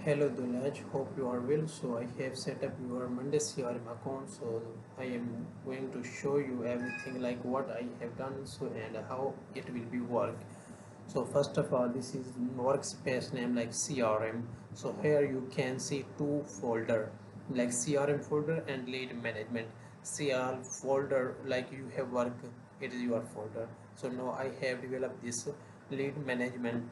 Hello Dulaj, hope you are well. So I have set up your Monday CRM account. So I am going to show you everything like what I have done and how it will be work. So first of all, this is workspace name like CRM. So here you can see two folder like CRM folder and lead management. CR folder like you have work, it is your folder. So now I have developed this lead management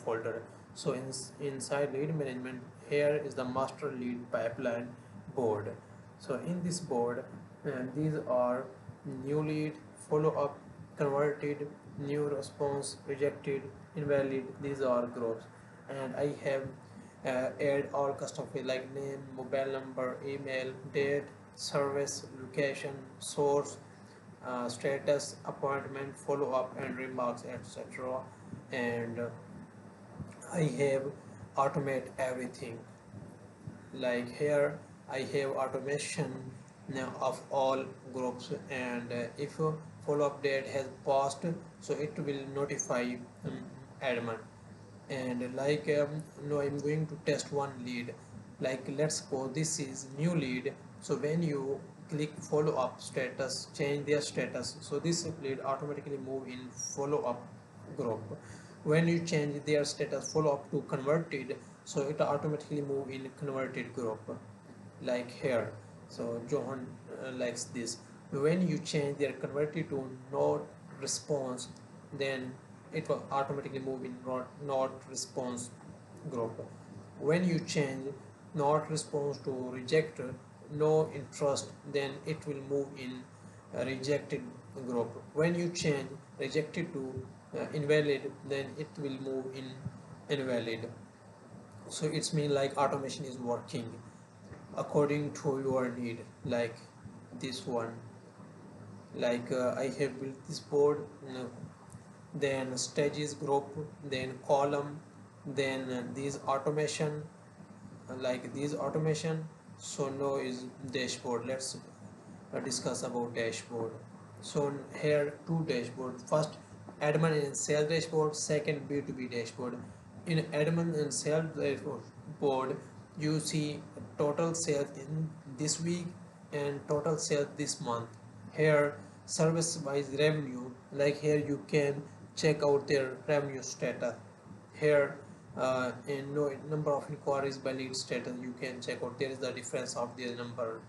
folder. So inside lead management, here is the master lead pipeline board. So in this board, these are new lead, follow up, converted, new response, rejected, invalid. These are groups, and I have add all custom field like name, mobile number, email, date, service, location, source, status, appointment, follow up, and remarks, etc. And I have automate everything. Like here I have automation now of all groups, and if a follow-up date has passed, so it will notify admin. And like no, I'm going to test one lead. Like let's suppose this is new lead. So when you click follow up status, change their status, so this lead automatically move in follow up group. When you change their status follow up to converted, so it automatically move in converted group like here. So John likes this. When you change their converted to not response, then it will automatically move in not response group. When you change not response to reject no interest, then it will move in rejected group. When you change rejected to invalid, then it will move in invalid. So it's mean like automation is working according to your need. Like this one, like I have built this board, then stages group, then column, then these automation, like these automation. So now is dashboard. Let's discuss about dashboard. So here two dashboard. First admin and sales dashboard, second B2B dashboard. In admin and sales dashboard, you see total sales in this week and total sales this month. Here service wise revenue, like here you can check out their revenue status. Here in no number of inquiries by lead status, you can check out there is the difference of their number.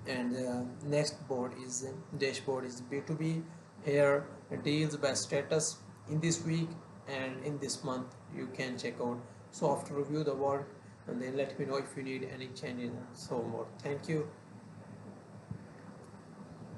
And next board is dashboard is B2B. Here deals by status in this week and in this month you can check out. So after review the work, and then let me know if you need any changes and so more. Thank you.